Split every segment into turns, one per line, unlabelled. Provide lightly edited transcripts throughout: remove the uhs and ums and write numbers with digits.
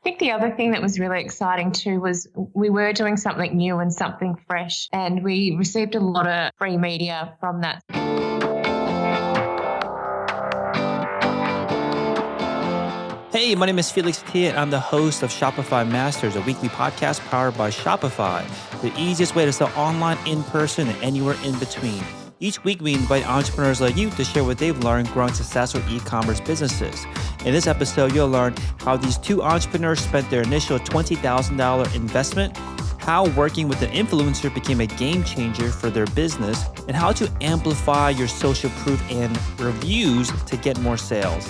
think the other thing that was really exciting too was we were doing something new and something fresh, and we received a lot of free media from that.
Hey, my name is Felix Tia, and I'm the host of Shopify Masters, a weekly podcast powered by Shopify, the easiest way to sell online, in person, and anywhere in between. Each week, we invite entrepreneurs like you to share what they've learned growing successful e-commerce businesses. In this episode, you'll learn how these two entrepreneurs spent their initial $20,000 investment, how working with an influencer became a game changer for their business, and how to amplify your social proof and reviews to get more sales.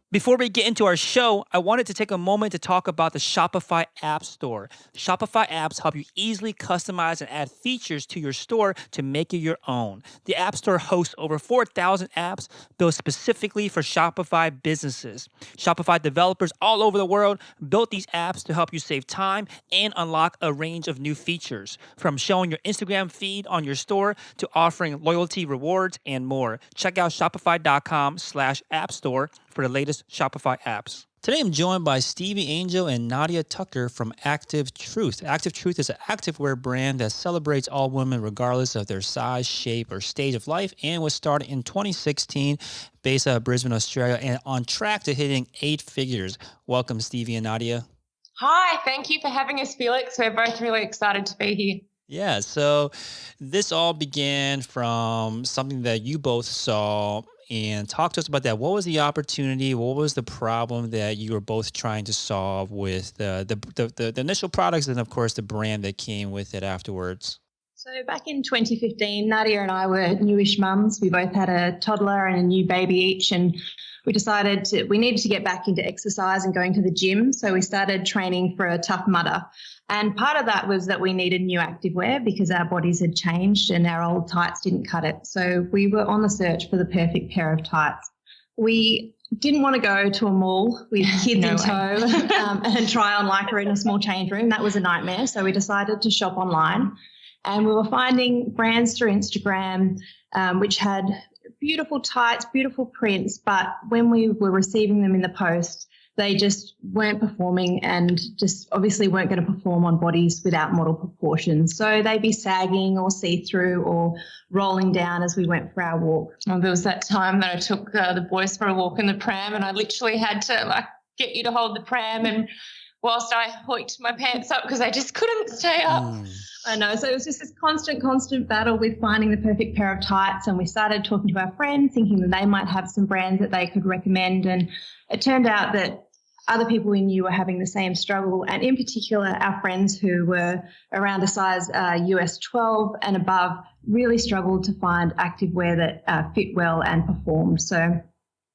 Before we get into our show, I wanted to take a moment to talk about the Shopify App Store. Shopify apps help you easily customize and add features to your store to make it your own. The App Store hosts over 4,000 apps built specifically for Shopify businesses. Shopify developers all over the world built these apps to help you save time and unlock a range of new features, from showing your Instagram feed on your store to offering loyalty rewards and more. Check out shopify.com/app store for the latest Shopify apps. Today, I'm joined by Stevie Angel and Nadia Tucker from Active Truth. Active Truth is an activewear brand that celebrates all women regardless of their size, shape, or stage of life, and was started in 2016 based out of Brisbane, Australia, and on track to hitting 8 figures. Welcome, Stevie and Nadia.
Hi, thank you for having us, Felix. We're both really excited to be here.
Yeah, so this all began from something that you both saw, and talk to us about that. What was the opportunity? What was the problem that you were both trying to solve with the initial products, and of course the brand that came with it afterwards?
So back in 2015, Nadia and I were newish mums. We both had a toddler and a new baby each, and we decided we needed to get back into exercise and going to the gym. So we started training for a Tough Mudder. And part of that was that we needed new activewear because our bodies had changed and our old tights didn't cut it. So we were on the search for the perfect pair of tights. We didn't want to go to a mall with kids in tow and try on lycra in a small change room. That was a nightmare. So we decided to shop online, and we were finding brands through Instagram which had beautiful tights, beautiful prints, but when we were receiving them in the post, they just weren't performing and just obviously weren't going to perform on bodies without model proportions. So they'd be sagging or see-through or rolling down as we went for our walk.
Well, there was that time that I took the boys for a walk in the pram, and I literally had to get you to hold the pram, and whilst I hoiked my pants up because I just couldn't stay up.
I know. So it was just this constant battle with finding the perfect pair of tights, and we started talking to our friends thinking that they might have some brands that they could recommend, and it turned out that other people we knew were having the same struggle, and in particular our friends who were around a size US 12 and above really struggled to find activewear that fit well and performed. So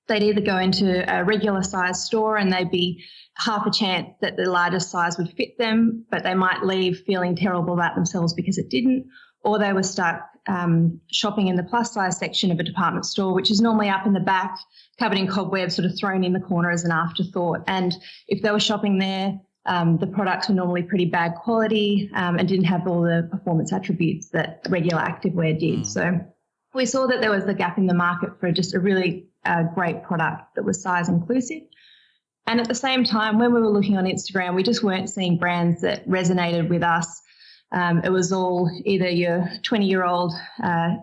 they'd either go into a regular size store and they'd be half a chance that the largest size would fit them, but they might leave feeling terrible about themselves because it didn't, or they were stuck shopping in the plus size section of a department store, which is normally up in the back, covered in cobwebs, sort of thrown in the corner as an afterthought. And if they were shopping there, the products were normally pretty bad quality and didn't have all the performance attributes that regular activewear did. So we saw that there was a gap in the market for just a really great product that was size inclusive. And at the same time, when we were looking on Instagram, we just weren't seeing brands that resonated with us. It was all either your 20-year-old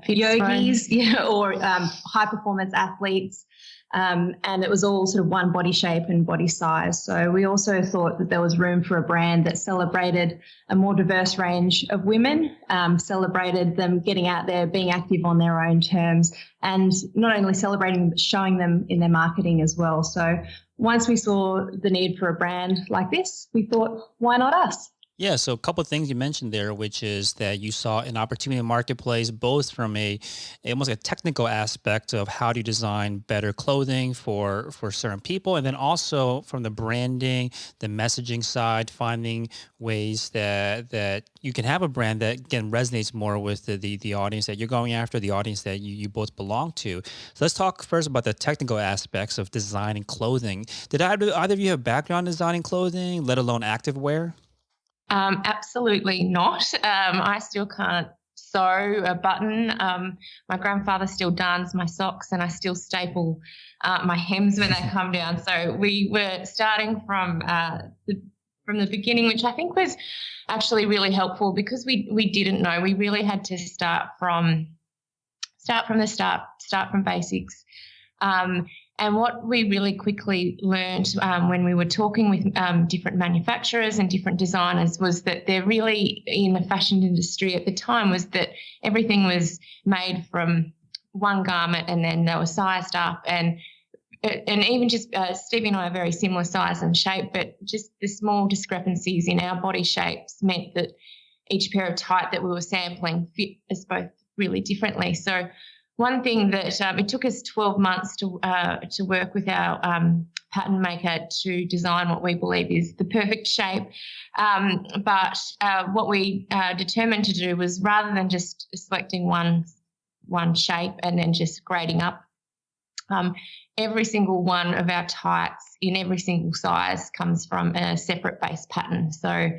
yogis or high-performance athletes, and it was all sort of one body shape and body size. So we also thought that there was room for a brand that celebrated a more diverse range of women, celebrated them getting out there, being active on their own terms, and not only celebrating but showing them in their marketing as well. So once we saw the need for a brand like this, we thought, why not us?
Yeah, so a couple of things you mentioned there, which is that you saw an opportunity in the marketplace, both from almost a technical aspect of how do you design better clothing for certain people, and then also from the branding, the messaging side, finding ways that you can have a brand that, again, resonates more with the audience that you're going after, the audience that you both belong to. So let's talk first about the technical aspects of designing clothing. Did either of you have background in designing clothing, let alone activewear?
Absolutely not. I still can't sew a button. My grandfather still darns my socks, and I still staple my hems when they come down. So we were starting from the beginning, which I think was actually really helpful because we didn't know. We really had to start from the start from basics. And what we really quickly learned when we were talking with different manufacturers and different designers was that they're really, in the fashion industry at the time, was that everything was made from one garment and then they were sized up. And even just Stevie and I are very similar size and shape, but just the small discrepancies in our body shapes meant that each pair of tight that we were sampling fit us both really differently. So one thing that it took us 12 months to work with our pattern maker to design what we believe is the perfect shape. But what we determined to do was, rather than just selecting one shape and then just grading up, every single one of our tights in every single size comes from a separate base pattern. So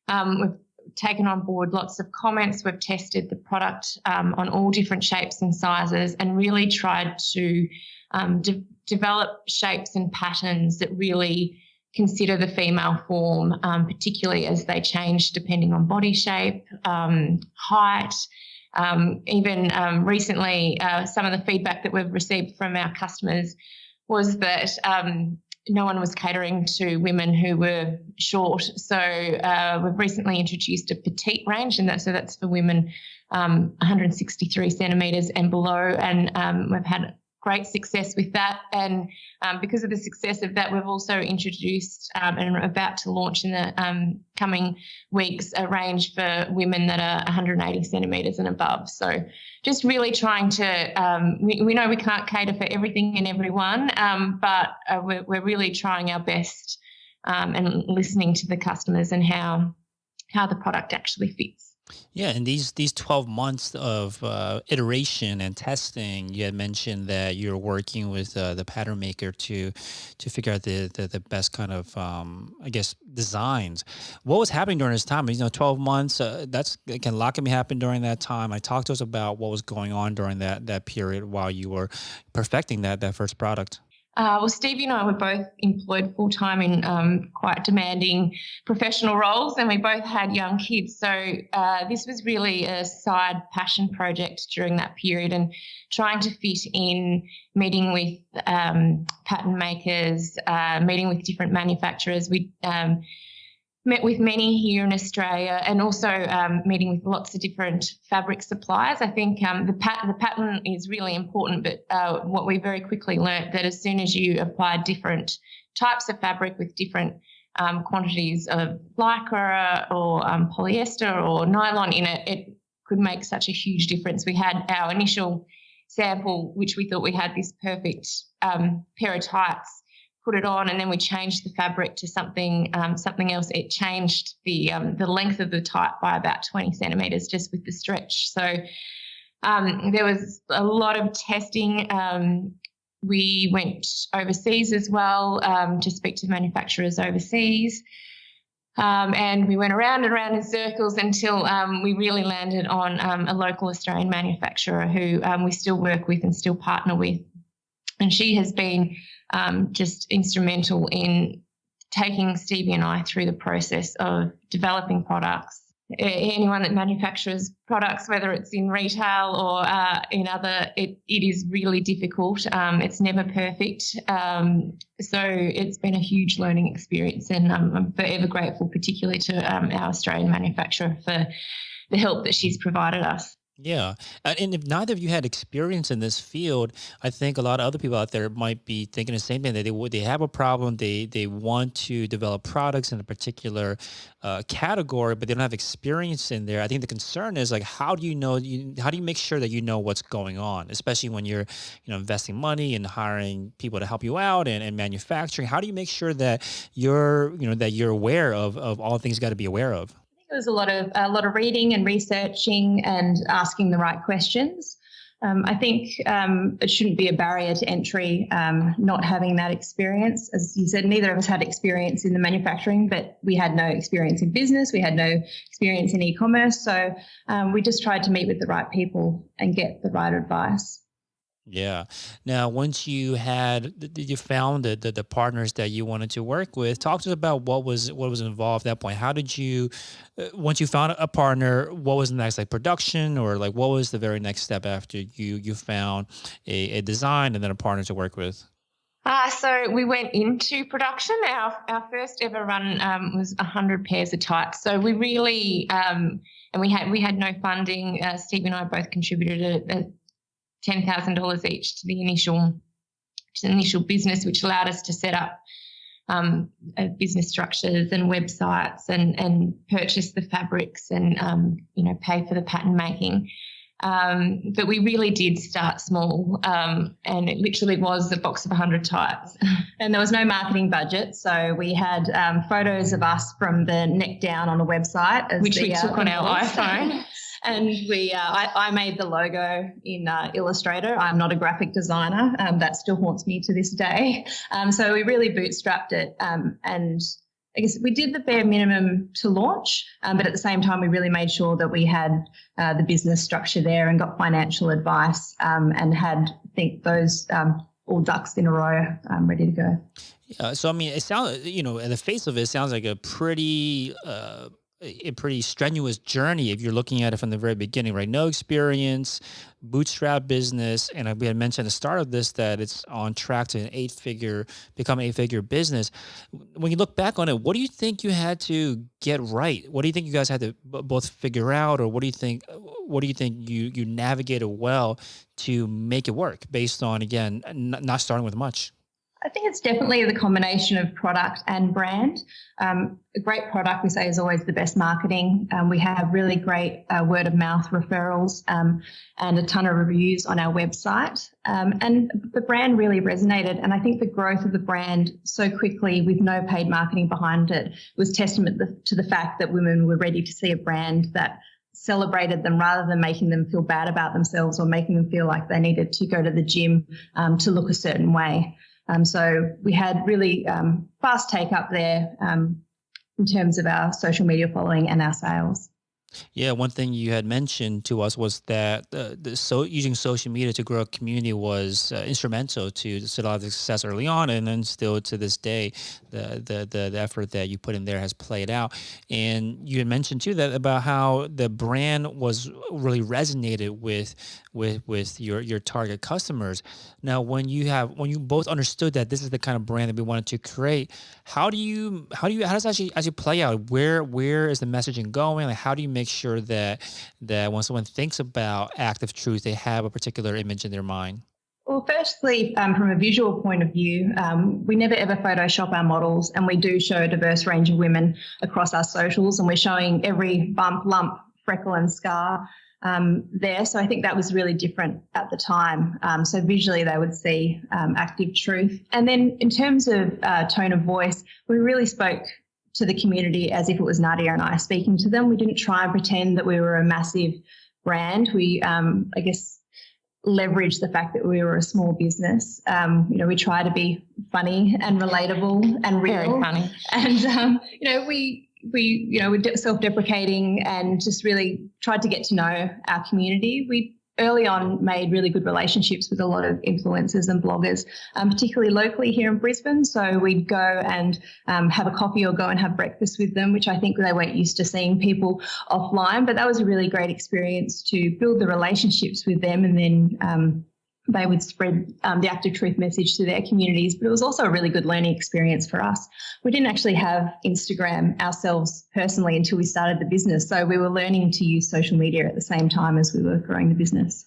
we've taken on board lots of comments. We've tested the product on all different shapes and sizes and really tried to develop shapes and patterns that really consider the female form, particularly as they change depending on body shape, height. Even recently, some of the feedback that we've received from our customers was that no one was catering to women who were short. So we've recently introduced a petite range, and that's for women 163 centimetres and below. And we've had great success with that. And because of the success of that, we've also introduced and are about to launch in the coming weeks a range for women that are 180 centimetres and above. So just really trying to, we know we can't cater for everything and everyone, but we're really trying our best and listening to the customers and how the product actually fits.
Yeah, and these 12 months of iteration and testing, you had mentioned that you're working with the pattern maker to figure out the best kind of designs. What was happening during this time? 12 months. Can a lot can happen during that time. Talk to us about what was going on during that period while you were perfecting that first product.
Well, Stevie and I were both employed full-time in quite demanding professional roles, and we both had young kids. So this was really a side passion project during that period, and trying to fit in meeting with pattern makers, meeting with different manufacturers. We met with many here in Australia, and also meeting with lots of different fabric suppliers. I think the pattern is really important, but what we very quickly learnt that as soon as you apply different types of fabric with different quantities of lycra or polyester or nylon in it, it could make such a huge difference. We had our initial sample, which we thought we had this perfect pair of tights, put it on, and then we changed the fabric to something else. It changed the length of the tight by about 20 centimetres just with the stretch. So there was a lot of testing. We went overseas as well to speak to manufacturers overseas. And we went around and around in circles until we really landed on a local Australian manufacturer who we still work with and still partner with. And she has been just instrumental in taking Stevie and I through the process of developing products. Anyone that manufactures products, whether it's in retail or in other, it is really difficult. It's never perfect. So it's been a huge learning experience, and I'm forever grateful, particularly to our Australian manufacturer for the help that she's provided us.
Yeah. And if neither of you had experience in this field, I think a lot of other people out there might be thinking the same thing, that they have a problem. They want to develop products in a particular category, but they don't have experience in there. I think the concern is, like, how do you make sure that you know what's going on, especially when you're, investing money and hiring people to help you out and manufacturing? How do you make sure that you're aware of all the things you got to be aware of?
There was a lot of reading and researching and asking the right questions. I think it shouldn't be a barrier to entry, not having that experience. As you said, neither of us had experience in the manufacturing, but we had no experience in business. We had no experience in e-commerce. So we just tried to meet with the right people and get the right advice.
Yeah. Now, once you found the partners that you wanted to work with, talk to us about what was involved at that point. How did you, once you found a partner, what was the next, like production, or like what was the very next step after you found a design and then a partner to work with?
So we went into production. Our first ever run was 100 pairs of tights. So we really, and we had no funding. Steve and I both contributed $10,000 each to the initial business, which allowed us to set up business structures and websites and purchase the fabrics and pay for the pattern making. But we really did start small, and it literally was a box of 100 tights. And there was no marketing budget, so we had photos of us from the neck down on a website, which we took on our iPhone.
And I made the logo in Illustrator. I'm not a graphic designer. That still haunts me to this day. So we really bootstrapped it. And I guess we did the bare minimum to launch, but at the same time, we really made sure that we had the business structure there and got financial advice and had, I think, those all ducks in a row ready to go.
Yeah. So, I mean, it sounds, in the face of it, sounds like a pretty strenuous journey if you're looking at it from the very beginning, right? No experience, bootstrap business, and we had mentioned at the start of this that it's on track to become an eight-figure business. When you look back on it, what do you think you had to get right? What do you think you guys had to both figure out, or what do you think you navigated well to make it work based on, again, not starting with much?
I think it's definitely the combination of product and brand. A great product, we say, is always the best marketing. We have really great word of mouth referrals and a ton of reviews on our website. And the brand really resonated. And I think the growth of the brand so quickly with no paid marketing behind it was testament to the fact that women were ready to see a brand that celebrated them rather than making them feel bad about themselves or making them feel like they needed to go to the gym to look a certain way. So we had really fast take up there in terms of our social media following and our sales.
Yeah, one thing you had mentioned to us was that using social media to grow a community was instrumental to a lot of the success early on, and then still to this day, the effort that you put in there has played out. And you had mentioned too that about how the brand was really resonated with your target customers. Now, when you both understood that this is the kind of brand that we wanted to create, how does that actually play out? Where is the messaging going? Like, how do you make sure that when someone thinks about Active Truth, they have a particular image in their mind?
Well, firstly, from a visual point of view, we never ever Photoshop our models, and we do show a diverse range of women across our socials, and we're showing every bump, lump, freckle and scar there. So I think that was really different at the time. So visually they would see Active Truth. And then in terms of tone of voice, we really spoke to the community as if it was Nadia and I speaking to them. We didn't try and pretend that we were a massive brand. We, I guess, leveraged the fact that we were a small business. We try to be funny and relatable and real.
Very funny.
And, we're self-deprecating and just really tried to get to know our community. We early on made really good relationships with a lot of influencers and bloggers, particularly locally here in Brisbane. So we'd go and have a coffee or go and have breakfast with them, which I think they weren't used to seeing people offline. But that was a really great experience to build the relationships with them, and then they would spread the Active Truth message to their communities. But it was also a really good learning experience for us. We didn't actually have Instagram ourselves personally until we started the business. So we were learning to use social media at the same time as we were growing the business.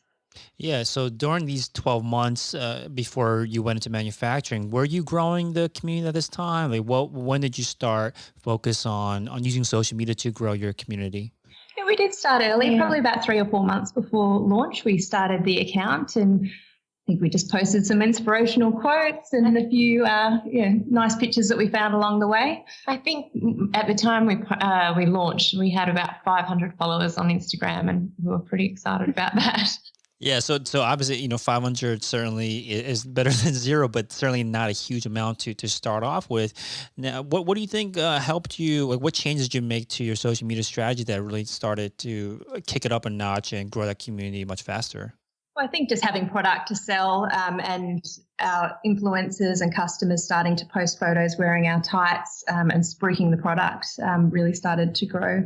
Yeah. So during these 12 months before you went into manufacturing, were you growing the community at this time? Like, when did you start focus on using social media to grow your community?
Yeah, we did start early, probably about 3 or 4 months before launch. We started the account, and I think we just posted some inspirational quotes and a few nice pictures that we found along the way.
I think at the time we launched, we had about 500 followers on Instagram, and we were pretty excited about that.
Yeah, so obviously, 500 certainly is better than zero, but certainly not a huge amount to start off with. Now, what do you think helped you? Like, what changes did you make to your social media strategy that really started to kick it up a notch and grow that community much faster?
Well, I think just having product to sell and our influencers and customers starting to post photos wearing our tights and spruiking the product really started to grow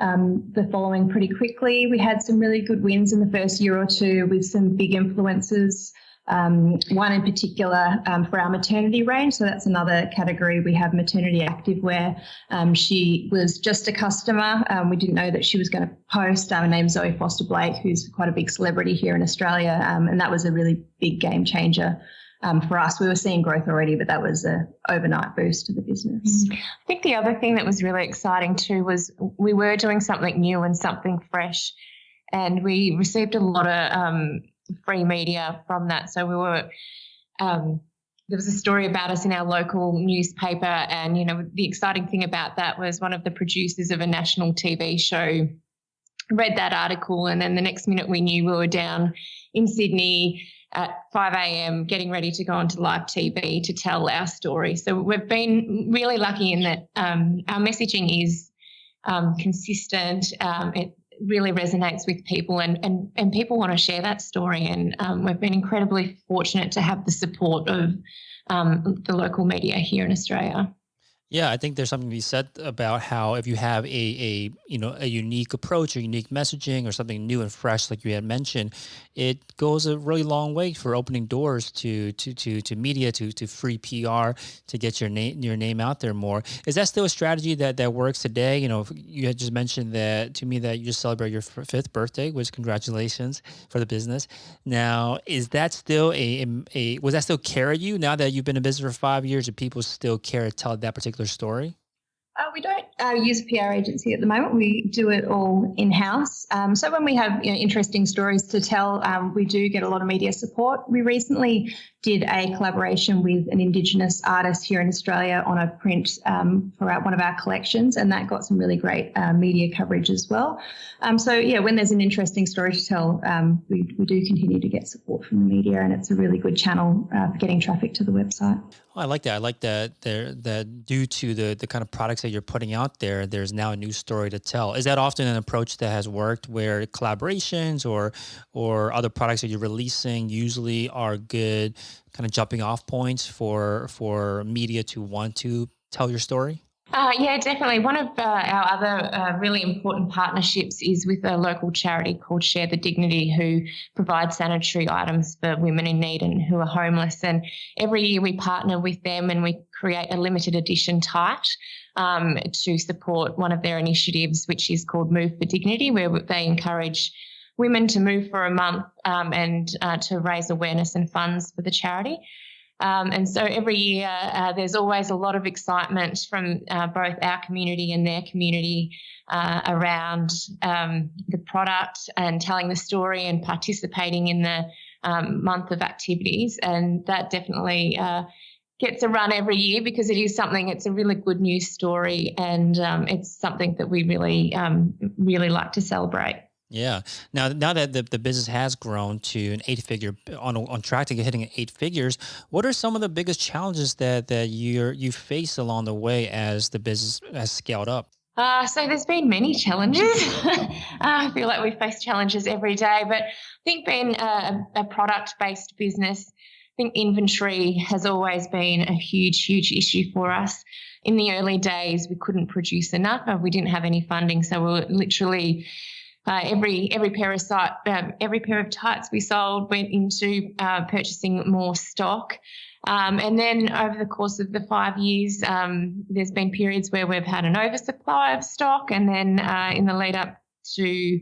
the following pretty quickly. We had some really good wins in the first year or two with some big influencers. One in particular for our maternity range. So that's another category. We have maternity activewear. She was just a customer. We didn't know that she was going to post. Her name's Zoe Foster Blake, who's quite a big celebrity here in Australia. And that was a really big game changer for us. We were seeing growth already, but that was an overnight boost to the business.
I think the other thing that was really exciting too was we were doing something new and something fresh. And we received a lot of free media from that. So we were, there was a story about us in our local newspaper, and the exciting thing about that was one of the producers of a national TV show read that article, and then the next minute we knew we were down in Sydney at 5 a.m. getting ready to go onto live TV to tell our story. So we've been really lucky in that our messaging is consistent. It really resonates with people, and people want to share that story, and we've been incredibly fortunate to have the support of the local media here in Australia.
Yeah, I think there's something to be said about how if you have a unique approach or unique messaging or something new and fresh, like you had mentioned, it goes a really long way for opening doors to media, to free PR, to get your name out there more. Is that still a strategy that works today? You had just mentioned that to me that you just celebrate your fifth birthday, which congratulations for the business. Now, is that still was that still carry you now that you've been in business for 5 years? Do people still care to tell that particular story?
We don't use a PR agency at the moment. We do it all in-house. So when we have interesting stories to tell, we do get a lot of media support. We recently did a collaboration with an Indigenous artist here in Australia on a print for one of our collections, and that got some really great media coverage as well. When there's an interesting story to tell, we do continue to get support from the media, and it's a really good channel for getting traffic to the website.
Oh, I like that. I like that due to the kind of products that you're putting out there, there's now a new story to tell. Is that often an approach that has worked, where collaborations or other products that you're releasing usually are good kind of jumping off points for media to want to tell your story?
Yeah, definitely. One of our other really important partnerships is with a local charity called Share the Dignity, who provides sanitary items for women in need and who are homeless. And every year we partner with them and we create a limited edition tight to support one of their initiatives, which is called Move for Dignity, where they encourage women to move for a month and to raise awareness and funds for the charity. And so every year there's always a lot of excitement from both our community and their community around the product and telling the story and participating in the month of activities. And that definitely gets a run every year because it is something, it's a really good news story, and it's something that we really like to celebrate.
Yeah. Now that the business has grown to an 8-figure, on track to hitting 8 figures, what are some of the biggest challenges that you face along the way as the business has scaled up?
So there's been many challenges. I feel like we face challenges every day, but I think being a product-based business, I think inventory has always been a huge, huge issue for us. In the early days, we couldn't produce enough. We didn't have any funding, so we were literally every pair of tights we sold went into purchasing more stock. And then over the course of the 5 years, there's been periods where we've had an oversupply of stock, and then in the lead up to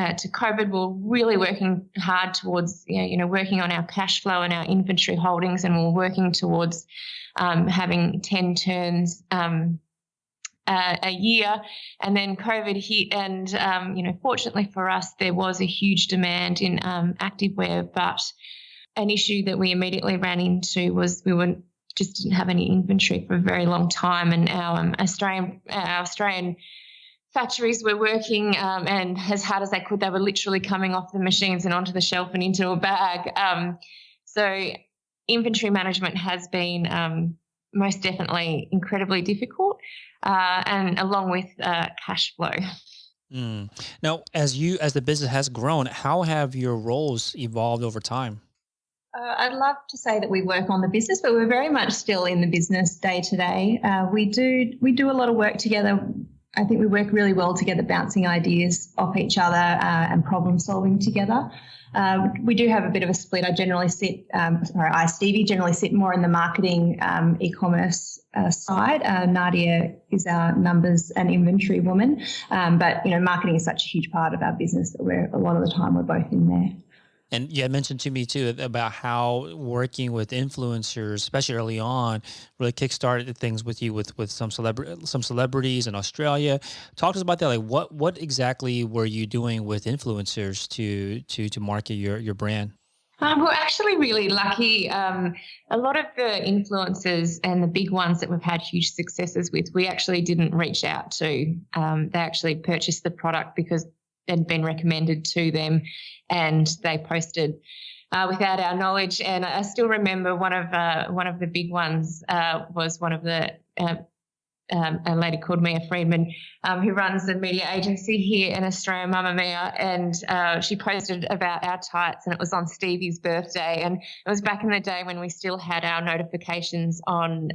COVID, we're really working hard towards working on our cash flow and our inventory holdings, and we're working towards having 10 turns a year. And then COVID hit, and fortunately for us, there was a huge demand in activewear, but an issue that we immediately ran into was we didn't have any inventory for a very long time, and our Australian factories were working and as hard as they could, they were literally coming off the machines and onto the shelf and into a bag. So inventory management has been most definitely incredibly difficult, and along with cash flow.
Now, as the business has grown, how have your roles evolved over time?
I'd love to say that we work on the business, but we're very much still in the business day to day. We do a lot of work together. I think we work really well together, bouncing ideas off each other and problem solving together. We do have a bit of a split. Stevie, generally sit more in the marketing e-commerce side. Nadia is our numbers and inventory woman. But, marketing is such a huge part of our business that a lot of the time we're both in there.
And you had mentioned to me too about how working with influencers, especially early on, really kickstarted things with you with some celebrities in Australia. Talk to us about that. Like what exactly were you doing with influencers to market your brand?
We're actually really lucky. A lot of the influencers and the big ones that we've had huge successes with, we actually didn't reach out to. They actually purchased the product because it had been recommended to them, and they posted without our knowledge. And I still remember one of the big ones was one of the a lady called Mia Friedman, who runs the media agency here in Australia, Mamma Mia, and she posted about our tights, and it was on Stevie's birthday, and it was back in the day when we still had our notifications on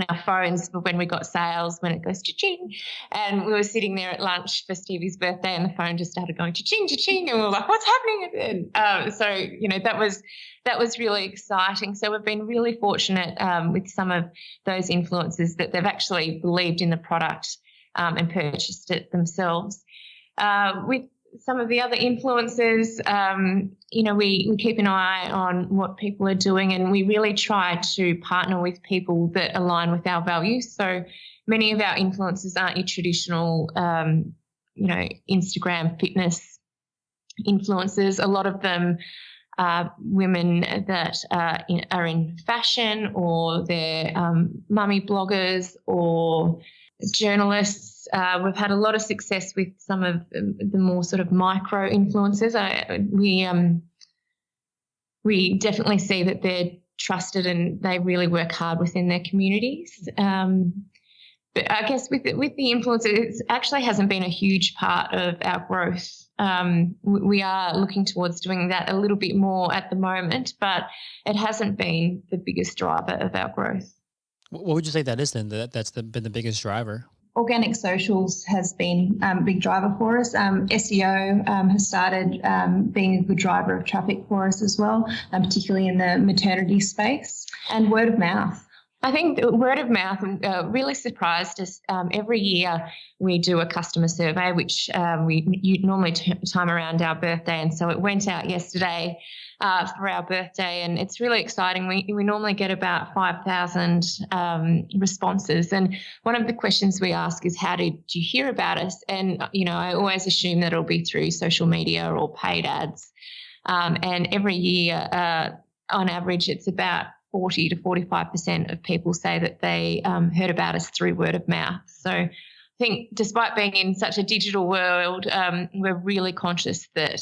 our phones for when we got sales, when it goes cha-ching. And we were sitting there at lunch for Stevie's birthday and the phone just started going cha-ching, cha-ching. And we were like, what's happening? So, that was really exciting. So we've been really fortunate with some of those influencers that they've actually believed in the product and purchased it themselves. With some of the other influencers, we keep an eye on what people are doing, and we really try to partner with people that align with our values. So many of our influencers aren't your traditional, Instagram fitness influencers. A lot of them are women that are in fashion, or they're mummy bloggers or journalists. We've had a lot of success with some of the more sort of micro influencers. We definitely see that they're trusted and they really work hard within their communities. But I guess with the influencers, it actually hasn't been a huge part of our growth. We are looking towards doing that a little bit more at the moment, but it hasn't been the biggest driver of our growth.
What would you say that is then? That's been the biggest driver?
Organic socials has been a big driver for us. SEO has started being a good driver of traffic for us as well, particularly in the maternity space, and word of mouth.
I think word of mouth really surprised us. Every year we do a customer survey, which we normally time around our birthday, and so it went out yesterday for our birthday, and it's really exciting. We normally get about 5,000 responses, and one of the questions we ask is, how did you hear about us? And I always assume that it'll be through social media or paid ads, and every year on average it's about 40 to 45% of people say that they heard about us through word of mouth. So I think despite being in such a digital world, we're really conscious that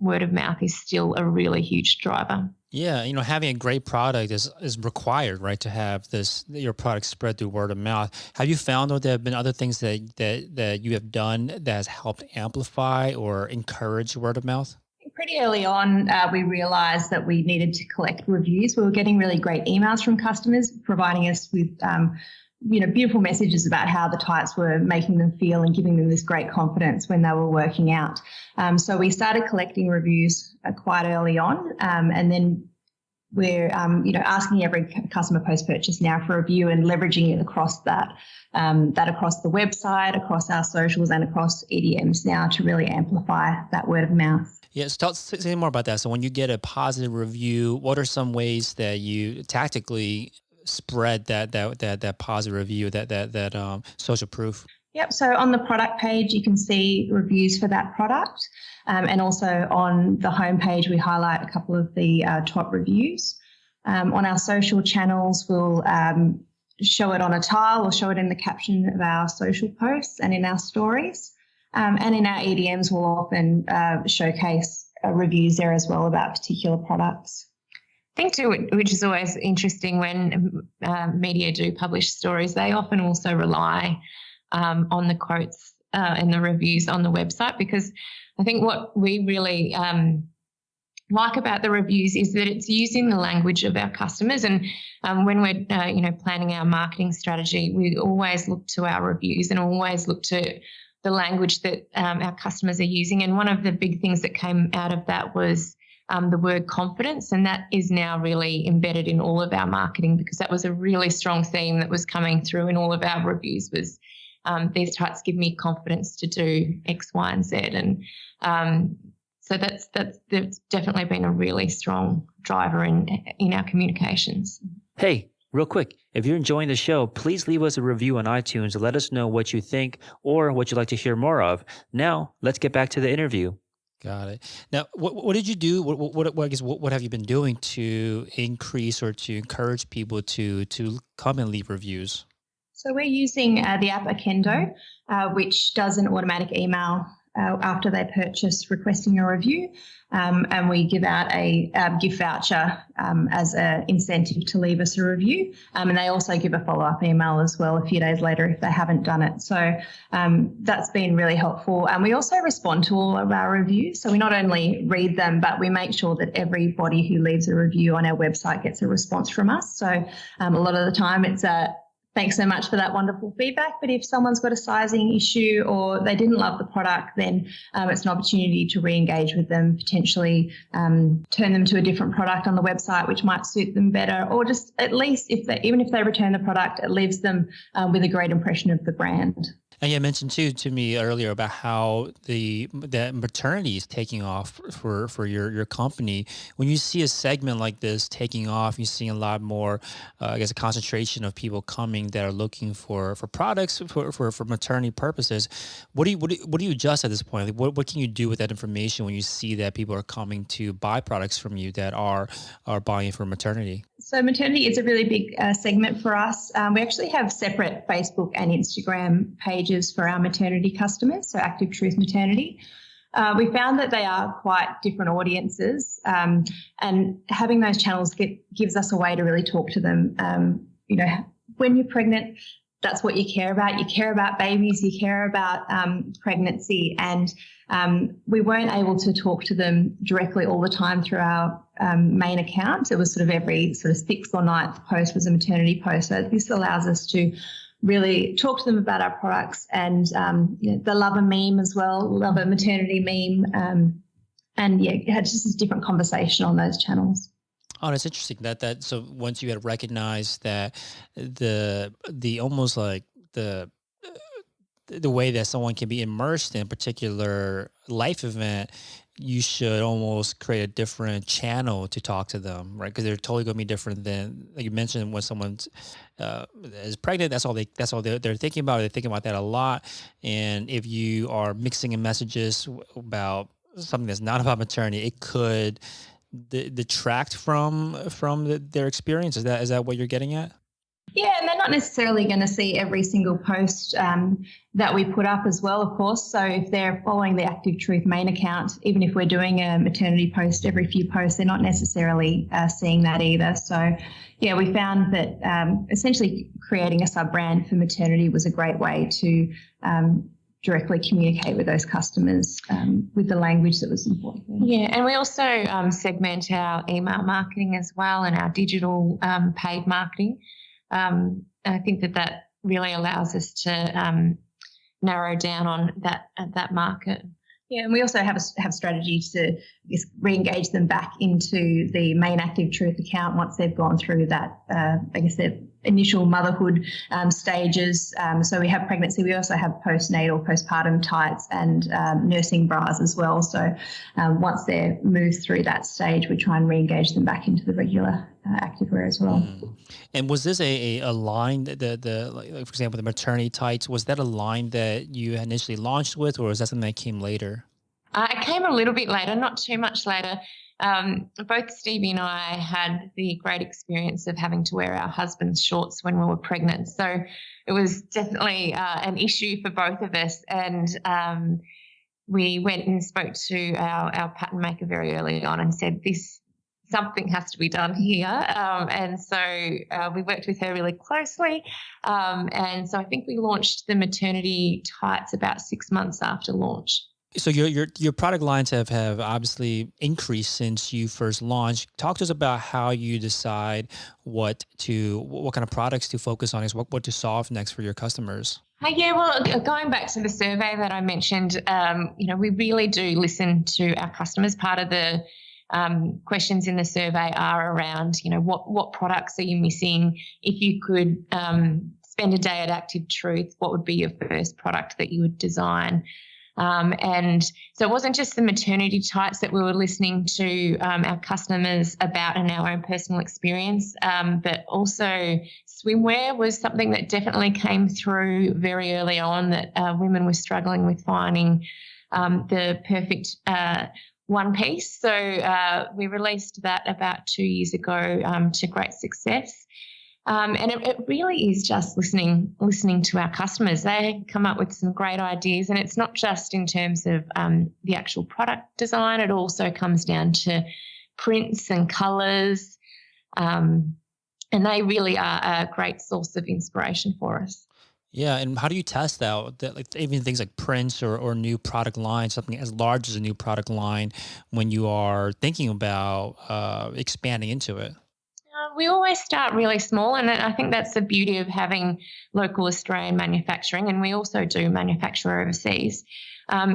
word of mouth is still a really huge driver.
Yeah, having a great product is required, right, to have your product spread through word of mouth. Have you found, though, there have been other things that you have done that has helped amplify or encourage word of mouth?
Pretty early on, we realised that we needed to collect reviews. We were getting really great emails from customers providing us with, beautiful messages about how the tights were making them feel and giving them this great confidence when they were working out. So we started collecting reviews quite early on, and then we're, asking every customer post-purchase now for a review and leveraging it across that across the website, across our socials, and across EDMs now to really amplify that word of mouth.
Yes, say more about that. So when you get a positive review, what are some ways that you tactically spread that positive review, that social proof?
Yep. So on the product page, you can see reviews for that product. And also on the homepage, we highlight a couple of the top reviews. On our social channels, we'll show it on a tile or show it in the caption of our social posts and in our stories. And in our EDMs, we'll often showcase reviews there as well about particular products.
I think too, which is always interesting when media do publish stories, they often also rely on the quotes and the reviews on the website, because I think what we really like about the reviews is that it's using the language of our customers. And when we're planning our marketing strategy, we always look to our reviews and always look to the language that our customers are using. And one of the big things that came out of that was the word confidence, and that is now really embedded in all of our marketing, because that was a really strong theme that was coming through in all of our reviews was these tights give me confidence to do X, Y, and Z. And so that's definitely been a really strong driver in our communications.
Hey, real quick, if you're enjoying the show, please leave us a review on iTunes to let us know what you think or what you'd like to hear more of. Now, let's get back to the interview. Got it. Now, what did you do? What have you been doing to increase or to encourage people to come and leave reviews?
So we're using the app Akendo, which does an automatic email after they purchase requesting a review, and we give out a gift voucher as an incentive to leave us a review, and they also give a follow-up email as well a few days later if they haven't done it. So that's been really helpful, and we also respond to all of our reviews. So we not only read them, but we make sure that everybody who leaves a review on our website gets a response from us. So a lot of the time it's thanks so much for that wonderful feedback. But if someone's got a sizing issue or they didn't love the product, then it's an opportunity to re-engage with them, potentially turn them to a different product on the website which might suit them better, or just at least even if they return the product, it leaves them with a great impression of the brand.
And you mentioned too to me earlier about how the maternity is taking off for your company. When you see a segment like this taking off, you see a lot more, I guess, a concentration of people coming that are looking for products for maternity purposes. What do you adjust at this point? Like, what can you do with that information when you see that people are coming to buy products from you that are buying for maternity?
So maternity is a really big segment for us. We actually have separate Facebook and Instagram pages for our maternity customers, so Active Truth Maternity. We found that they are quite different audiences, and having those channels gives us a way to really talk to them. When you're pregnant, that's what you care about. You care about babies, you care about pregnancy, and we weren't able to talk to them directly all the time through our main account. It was sort of every sort of 6th or 9th post was a maternity post. So this allows us to really talk to them about our products, and they love a meme as well, love a maternity meme, and had just this different conversation on those channels.
Oh, that's interesting. That so once you had recognized that the almost like the way that someone can be immersed in a particular life event, you should almost create a different channel to talk to them, right? Because they're totally going to be different than, like you mentioned, when someone's is pregnant. That's all they're thinking about. They're thinking about that a lot. And if you are mixing in messages about something that's not about maternity, it could detract from their experience. Is that what you're getting at?
Yeah, and they're not necessarily going to see every single post that we put up as well, of course. So if they're following the Active Truth main account, even if we're doing a maternity post every few posts, they're not necessarily seeing that either. So, yeah, we found that essentially creating a sub-brand for maternity was a great way to directly communicate with those customers with the language that was important.
Yeah, and we also segment our email marketing as well and our digital paid marketing. I think that really allows us to narrow down on that market.
Yeah, and we also have strategies to re-engage them back into the main Active Truth account once they've gone through that, their initial motherhood stages. So we have pregnancy. We also have postpartum tights and nursing bras as well. So once they're moved through that stage, we try and re-engage them back into the regular activewear as well.
And was this a line that like for example, the maternity tights, was that a line that you initially launched with, or was that something that came later?
It came a little bit later, not too much later. both Stevie and I had the great experience of having to wear our husband's shorts when we were pregnant. So it was definitely an issue for both of us. And we went and spoke to our pattern maker very early on and said, something has to be done here. And so we worked with her really closely. And so I think we launched the maternity tights about 6 months after launch.
So your product lines have obviously increased since you first launched. Talk to us about how you decide what kind of products to focus on, what to solve next for your customers.
Yeah, well, going back to the survey that I mentioned, we really do listen to our customers. Part of the questions in the survey are around, what products are you missing? If you could spend a day at Active Truth, what would be your first product that you would design? And so it wasn't just the maternity tights that we were listening to our customers about in our own personal experience, but also swimwear was something that definitely came through very early on, that women were struggling with finding the perfect one piece. So we released that about 2 years ago to great success. And it really is just listening to our customers. They come up with some great ideas, and it's not just in terms of the actual product design. It also comes down to prints and colours, and they really are a great source of inspiration for us.
Yeah, and how do you test out that, like even things like prints or new product lines, something as large as a new product line, when you are thinking about expanding into it?
We always start really small, and I think that's the beauty of having local Australian manufacturing, and we also do manufacture overseas,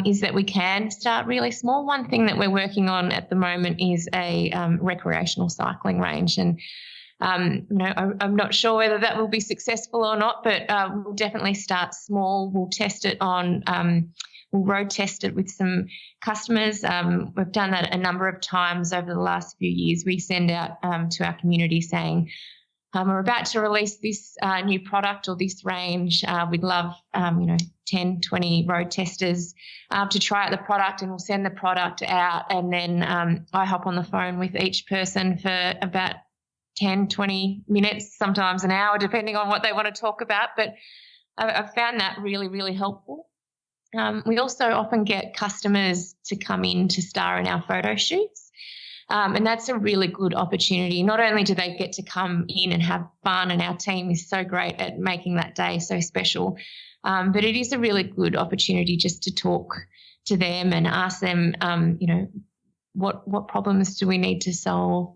is that we can start really small. One thing that we're working on at the moment is a recreational cycling range, and I'm not sure whether that will be successful or not, but we'll definitely start small. We'll test it we'll road test it with some customers. We've done that a number of times over the last few years. We send out to our community saying, we're about to release this new product or this range. We'd love, 10, 20 road testers to try out the product, and we'll send the product out. And then I hop on the phone with each person for about 10, 20 minutes, sometimes an hour, depending on what they want to talk about. But I've found that really, really helpful. We also often get customers to come in to star in our photo shoots, and that's a really good opportunity. Not only do they get to come in and have fun, and our team is so great at making that day so special, but it is a really good opportunity just to talk to them and ask them, what problems do we need to solve?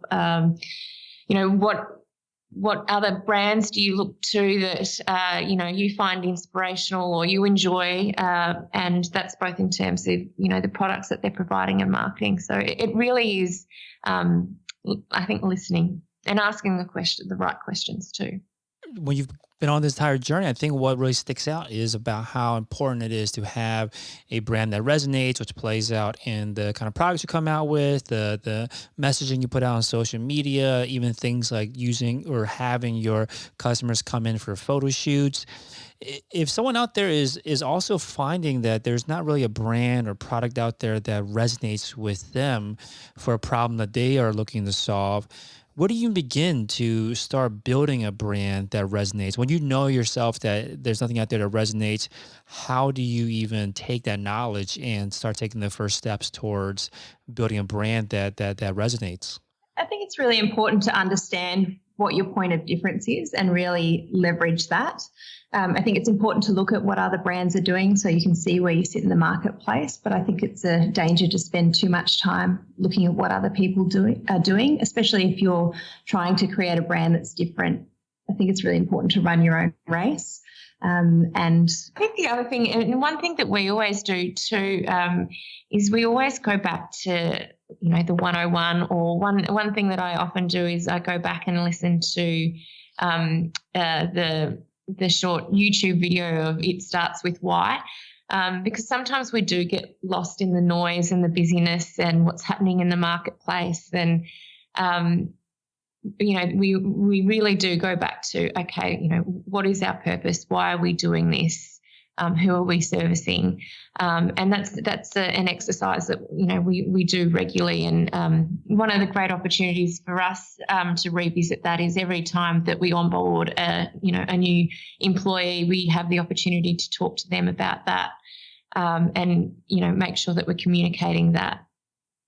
What other brands do you look to that, you find inspirational or you enjoy? And that's both in terms of, the products that they're providing and marketing. So it really is, I think, listening and asking the right questions too.
When you've been on this entire journey, I think what really sticks out is about how important it is to have a brand that resonates, which plays out in the kind of products you come out with, the messaging you put out on social media, even things like using or having your customers come in for photo shoots. If someone out there is also finding that there's not really a brand or product out there that resonates with them for a problem that they are looking to solve, where do you begin to start building a brand that resonates? When you know yourself that there's nothing out there that resonates, how do you even take that knowledge and start taking the first steps towards building a brand that resonates?
I think it's really important to understand what your point of difference is and really leverage that. I think it's important to look at what other brands are doing so you can see where you sit in the marketplace, but I think it's a danger to spend too much time looking at what other people are doing, especially if you're trying to create a brand that's different. I think it's really important to run your own race. And I think the other thing, and one thing that we always do too, is we always go back to the 101, or one thing that I often do is I go back and listen to the short YouTube video of It Starts With Why, because sometimes we do get lost in the noise and the busyness and what's happening in the marketplace, and we really do go back to, okay, what is our purpose? Why are we doing this?
who are we servicing? And that's an exercise that we do regularly. And one of the great opportunities for us to revisit that is every time that we onboard a new employee, we have the opportunity to talk to them about that, and make sure that we're communicating that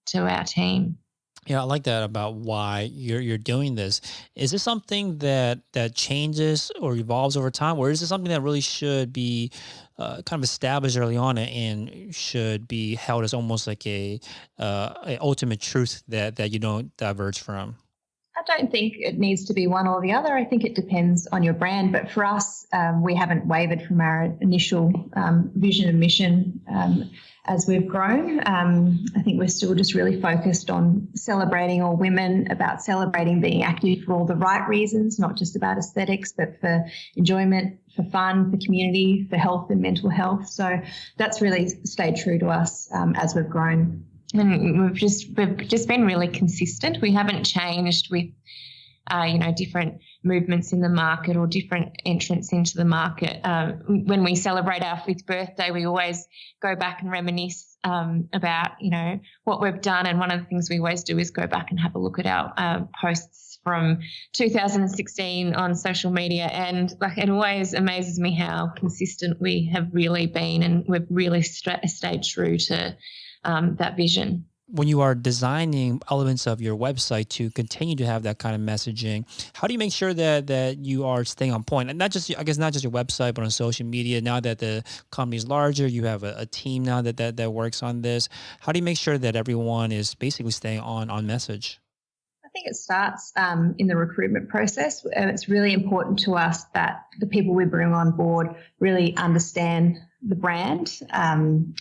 to our team.
Yeah, I like that about why you're doing this. Is this something that changes or evolves over time, or is this something that really should be kind of established early on and should be held as almost like a ultimate truth that you don't diverge from?
I don't think it needs to be one or the other. I think it depends on your brand. But for us, we haven't wavered from our initial vision and mission as we've grown. I think we're still just really focused on celebrating all women, about celebrating being active for all the right reasons, not just about aesthetics, but for enjoyment, for fun, for community, for health and mental health. So that's really stayed true to us as we've grown.
And we've just been really consistent. We haven't changed with, different movements in the market or different entrants into the market. When we celebrate our 5th birthday, we always go back and reminisce about, what we've done. And one of the things we always do is go back and have a look at our posts from 2016 on social media. And it always amazes me how consistent we have really been, and we've really stayed true to that vision.
When you are designing elements of your website to continue to have that kind of messaging, how do you make sure that you are staying on point? And not just your website, but on social media. Now that the company is larger, you have a team now that works on this. How do you make sure that everyone is basically staying on message?
I think it starts in the recruitment process. It's really important to us that the people we bring on board really understand the brand.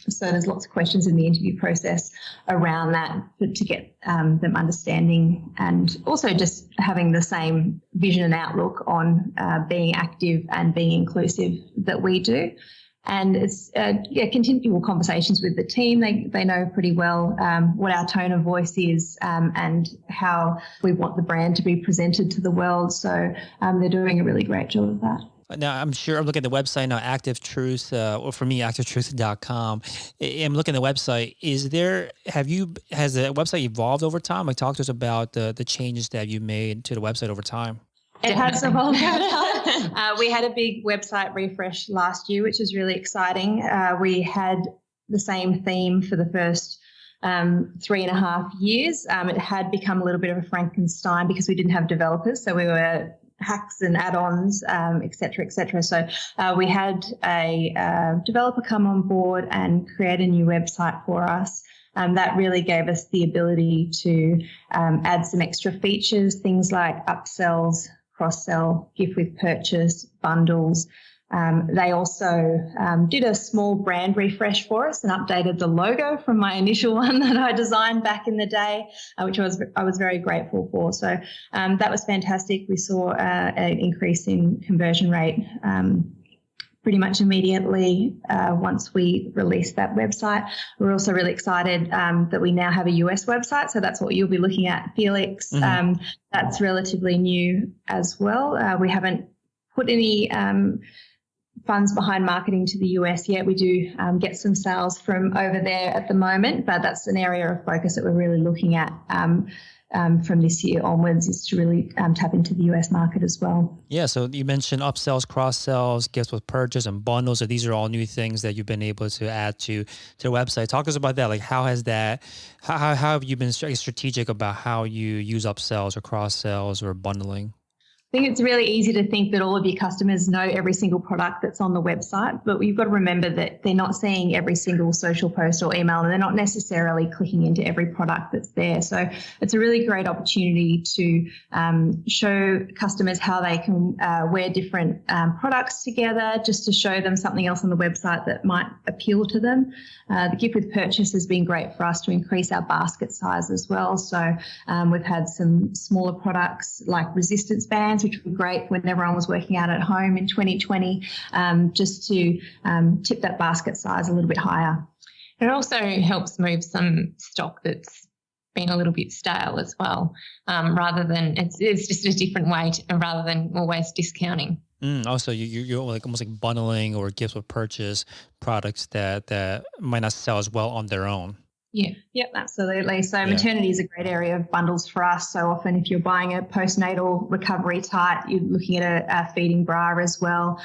So there's lots of questions in the interview process around that to get them understanding, and also just having the same vision and outlook on being active and being inclusive that we do. And it's continual conversations with the team. They know pretty well what our tone of voice is and how we want the brand to be presented to the world. So they're doing a really great job of that.
Now, I'm sure I'm looking at the website now, Active Truth, or for me, activetruth.com. I'm looking at the website. Has the website evolved over time? Talk to us about the changes that you made to the website over time.
It has evolved. We had a big website refresh last year, which is really exciting. We had the same theme for the first 3.5 years. It had become a little bit of a Frankenstein because we didn't have developers, so we were hacks and add-ons, et cetera, et cetera. So we had a developer come on board and create a new website for us. That really gave us the ability to add some extra features, things like upsells, cross-sell, gift with purchase, bundles. They also did a small brand refresh for us and updated the logo from my initial one that I designed back in the day, which I was very grateful for. So that was fantastic. We saw an increase in conversion rate pretty much immediately once we released that website. We're also really excited that we now have a US website. So that's what you'll be looking at, Felix. Mm-hmm. That's relatively new as well. We haven't put any funds behind marketing to the US yet. We do get some sales from over there at the moment, but that's an area of focus that we're really looking at from this year onwards, is to really tap into the US market as well.
Yeah, so you mentioned upsells, cross-sells, gifts with purchase, and bundles. So these are all new things that you've been able to add to the website. Talk to us about that. Like, how have you been strategic about how you use upsells or cross-sells or bundling?
I think it's really easy to think that all of your customers know every single product that's on the website, but you've got to remember that they're not seeing every single social post or email, and they're not necessarily clicking into every product that's there. So it's a really great opportunity to show customers how they can wear different products together, just to show them something else on the website that might appeal to them. The gift with purchase has been great for us to increase our basket size as well. So we've had some smaller products like resistance bands, which were great when everyone was working out at home in 2020, just to tip that basket size a little bit higher.
It also helps move some stock that's been a little bit stale as well, rather than it's just a different way rather than always discounting.
Also, you're like almost like bundling or gifts with purchase products that might not sell as well on their own.
Yeah, yep, absolutely. So
Yeah.
maternity is a great area of bundles for us. So often if you're buying a postnatal recovery tight, you're looking at a feeding bra as well.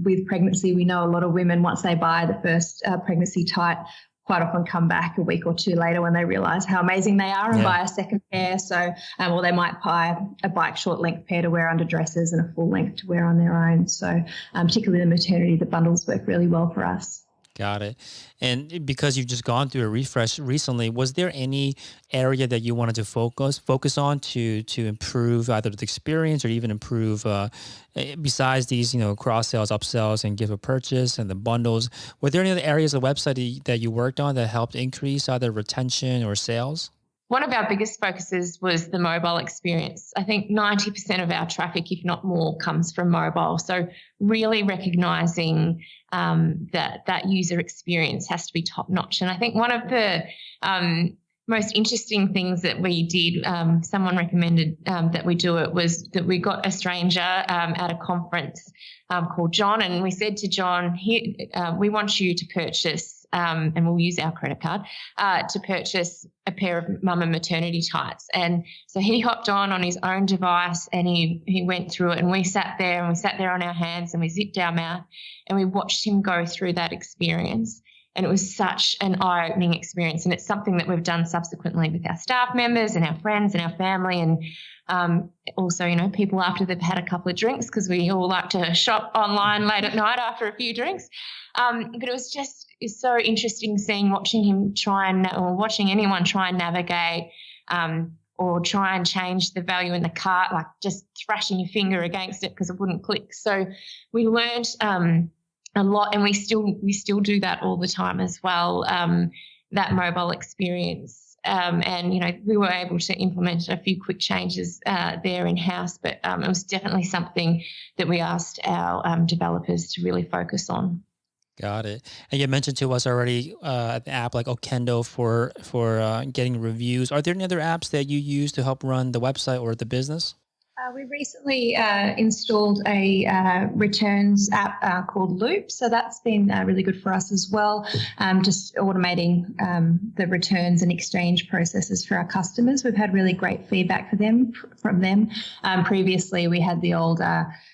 With pregnancy, we know a lot of women, once they buy the first pregnancy tight, quite often come back a week or two later when they realise how amazing they are and buy a second pair. So, or they might buy a bike short length pair to wear under dresses and a full length to wear on their own. So particularly the maternity, the bundles work really well for us.
Got it. And because you've just gone through a refresh recently, was there any area that you wanted to focus on to improve either the experience or even improve besides these, cross sales, upsells, and give a purchase and the bundles? Were there any other areas of the website that you worked on that helped increase either retention or sales?
One of our biggest focuses was the mobile experience. I think 90% of our traffic, if not more, comes from mobile. So really recognising that user experience has to be top notch. And I think one of the most interesting things that we did, someone recommended that we do it, was that we got a stranger at a conference called John, and we said to John, we want you to purchase, and we'll use our credit card, to purchase a pair of mum and maternity tights. And so he hopped on his own device and he went through it, and we sat there on our hands and we zipped our mouth and we watched him go through that experience. And it was such an eye-opening experience. And it's something that we've done subsequently with our staff members and our friends and our family, and also, people after they've had a couple of drinks, because we all like to shop online late at night after a few drinks. But it's so interesting watching anyone try and navigate or try and change the value in the cart, like just thrashing your finger against it because it wouldn't click. So we learned a lot, and we still do that all the time as well, that mobile experience. And, we were able to implement a few quick changes there in-house, but it was definitely something that we asked our developers to really focus on.
Got it. And you mentioned to us already an app like Okendo for getting reviews. Are there any other apps that you use to help run the website or the business?
We recently installed a returns app called Loop. So that's been really good for us as well, just automating the returns and exchange processes for our customers. We've had really great feedback from them. Previously, we had the old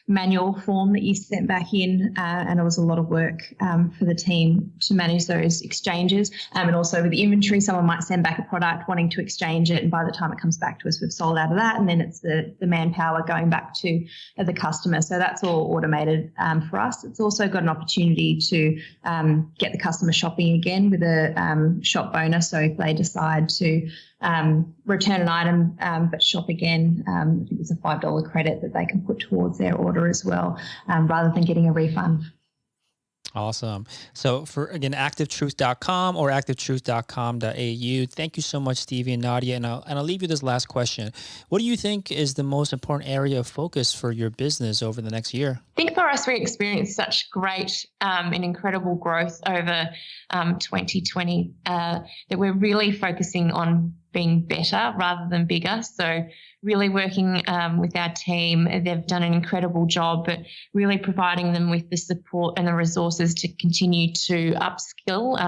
manual form that you sent back in, and it was a lot of work for the team to manage those exchanges. And also with the inventory, someone might send back a product wanting to exchange it, and by the time it comes back to us, we've sold out of that, and then it's the manpower going back to the customer. So that's all automated for us. It's also got an opportunity to get the customer shopping again with a shop bonus. So if they decide to return an item but shop again, I think it's a $5 credit that they can put towards their order as well, rather than getting a refund.
Awesome. So for, again, activetruth.com or activetruth.com.au. Thank you so much, Stevie and Nadia. And I'll leave you this last question. What do you think is the most important area of focus for your business over the next year?
I think for us, we experienced such great and incredible growth over 2020 that we're really focusing on being better rather than bigger. So really working with our team. They've done an incredible job, but really providing them with the support and the resources to continue to upskill.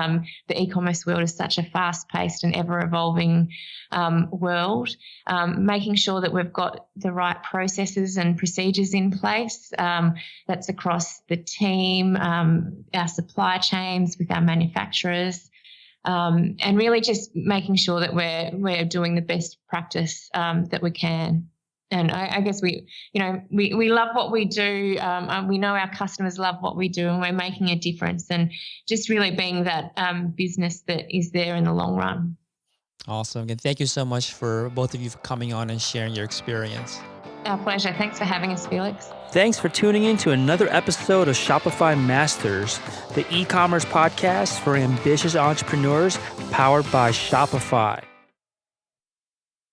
The e-commerce world is such a fast-paced and ever-evolving world. Making sure that we've got the right processes and procedures in place. That's across the team, our supply chains with our manufacturers. And really just making sure that we're doing the best practice that we can. And I guess we love what we do. We know our customers love what we do, and we're making a difference, and just really being that business that is there in the long run.
Awesome. Again, thank you so much for both of you for coming on and sharing your experience.
Our pleasure. Thanks for having us, Felix.
Thanks for tuning in to another episode of Shopify Masters, the e-commerce podcast for ambitious entrepreneurs powered by Shopify.